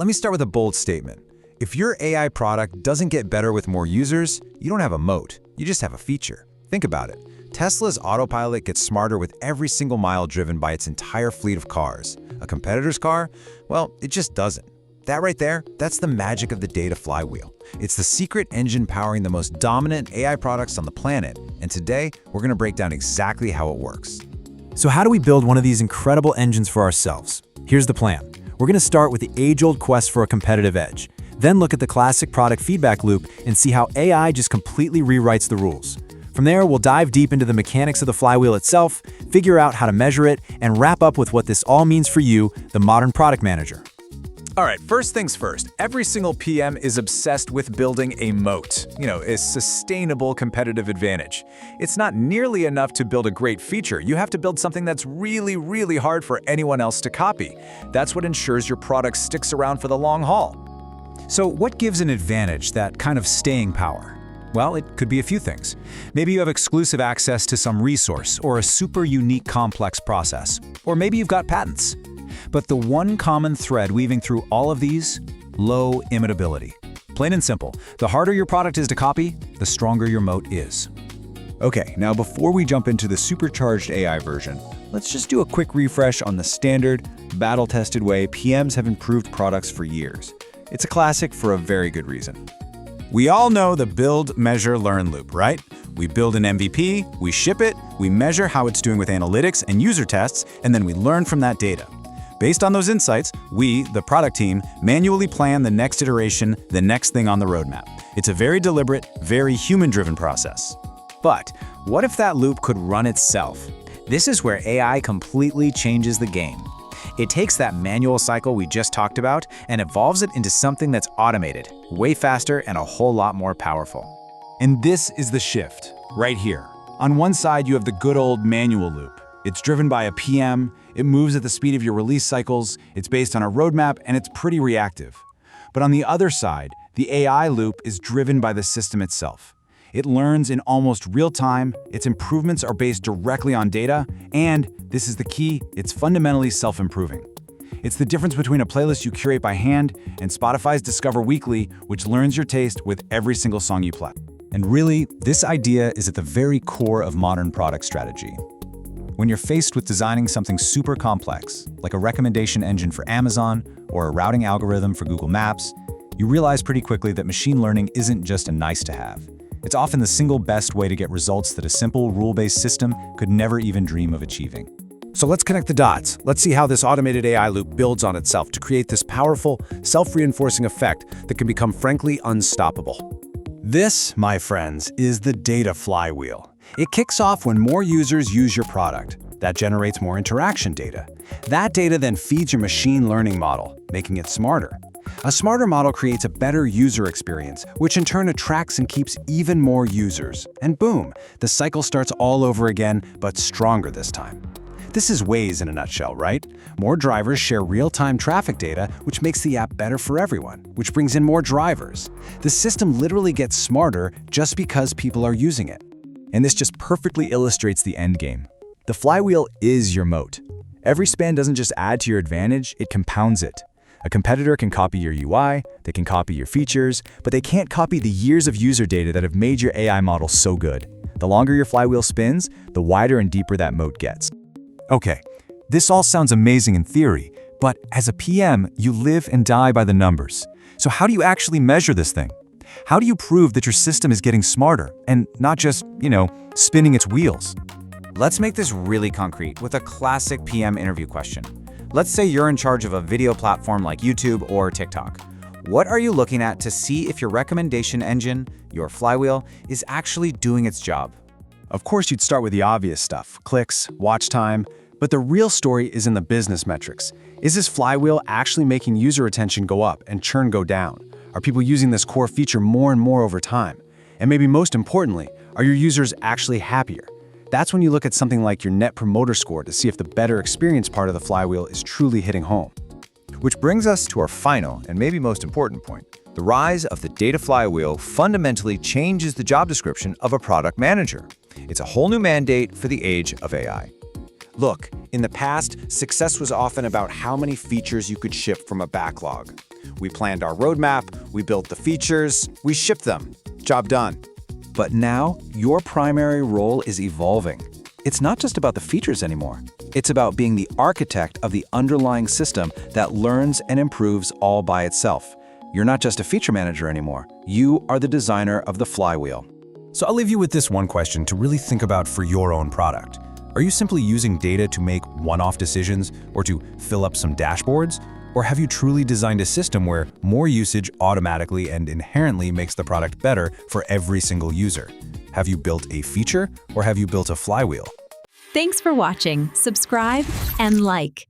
Let me start with a bold statement. If your AI product doesn't get better with more users, you don't have a moat, you just have a feature. Think about it. Tesla's autopilot gets smarter with every single mile driven by its entire fleet of cars. A competitor's car? Well, it just doesn't. That right there, that's the magic of the data flywheel. It's the secret engine powering the most dominant AI products on the planet, and today, we're going to break down exactly how it works. So how do we build one of these incredible engines for ourselves? Here's the plan. We're going to start with the age-old quest for a competitive edge, then look at the classic product feedback loop and see how AI just completely rewrites the rules. From there, we'll dive deep into the mechanics of the flywheel itself, figure out how to measure it, and wrap up with what this all means for you, the modern product manager. All right, first things first, every single PM is obsessed with building a moat, a sustainable competitive advantage. It's not nearly enough to build a great feature. You have to build something that's really, really hard for anyone else to copy. That's what ensures your product sticks around for the long haul. So what gives an advantage, that kind of staying power? Well, it could be a few things. Maybe you have exclusive access to some resource or a super unique complex process. Or maybe you've got patents. But the one common thread weaving through all of these? Low imitability. Plain and simple, the harder your product is to copy, the stronger your moat is. Okay, now before we jump into the supercharged AI version, let's just do a quick refresh on the standard, battle-tested way PMs have improved products for years. It's a classic for a very good reason. We all know the build, measure, learn loop, right? We build an MVP, we ship it, we measure how it's doing with analytics and user tests, and then we learn from that data. Based on those insights, we, the product team, manually plan the next iteration, the next thing on the roadmap. It's a very deliberate, very human-driven process. But what if that loop could run itself? This is where AI completely changes the game. It takes that manual cycle we just talked about and evolves it into something that's automated, way faster and a whole lot more powerful. And this is the shift, right here. On one side, you have the good old manual loop. It's driven by a PM, it moves at the speed of your release cycles, it's based on a roadmap, and it's pretty reactive. But on the other side, the AI loop is driven by the system itself. It learns in almost real time, its improvements are based directly on data, and, this is the key, it's fundamentally self-improving. It's the difference between a playlist you curate by hand and Spotify's Discover Weekly, which learns your taste with every single song you play. And really, this idea is at the very core of modern product strategy. When you're faced with designing something super complex, like a recommendation engine for Amazon or a routing algorithm for Google Maps, you realize pretty quickly that machine learning isn't just a nice-to-have. It's often the single best way to get results that a simple, rule-based system could never even dream of achieving. So let's connect the dots. Let's see how this automated AI loop builds on itself to create this powerful, self-reinforcing effect that can become frankly unstoppable. This, my friends, is the data flywheel. It kicks off when more users use your product. That generates more interaction data. That data then feeds your machine learning model, making it smarter. A smarter model creates a better user experience, which in turn attracts and keeps even more users. And boom, the cycle starts all over again, but stronger this time. This is Waze in a nutshell, right? More drivers share real-time traffic data, which makes the app better for everyone, which brings in more drivers. The system literally gets smarter just because people are using it. And this just perfectly illustrates the end game. The flywheel is your moat. Every span doesn't just add to your advantage, it compounds it. A competitor can copy your UI, they can copy your features, but they can't copy the years of user data that have made your AI model so good. The longer your flywheel spins, the wider and deeper that moat gets. Okay, this all sounds amazing in theory, but as a PM, you live and die by the numbers. So how do you actually measure this thing? How do you prove that your system is getting smarter and not just, spinning its wheels? Let's make this really concrete with a classic PM interview question. Let's say you're in charge of a video platform like YouTube or TikTok. What are you looking at to see if your recommendation engine, your flywheel, is actually doing its job? Of course, you'd start with the obvious stuff, clicks, watch time, but the real story is in the business metrics. Is this flywheel actually making user retention go up and churn go down? Are people using this core feature more and more over time? And maybe most importantly, are your users actually happier? That's when you look at something like your Net Promoter Score to see if the better experience part of the flywheel is truly hitting home. Which brings us to our final and maybe most important point. The rise of the data flywheel fundamentally changes the job description of a product manager. It's a whole new mandate for the age of AI. Look, in the past, success was often about how many features you could ship from a backlog. We planned our roadmap, we built the features, we shipped them. Job done. But now, your primary role is evolving. It's not just about the features anymore. It's about being the architect of the underlying system that learns and improves all by itself. You're not just a feature manager anymore. You are the designer of the flywheel. So I'll leave you with this one question to really think about for your own product. Are you simply using data to make one-off decisions or to fill up some dashboards? Or have you truly designed a system where more usage automatically and inherently makes the product better for every single user? Have you built a feature or have you built a flywheel? Thanks for watching. Subscribe and like.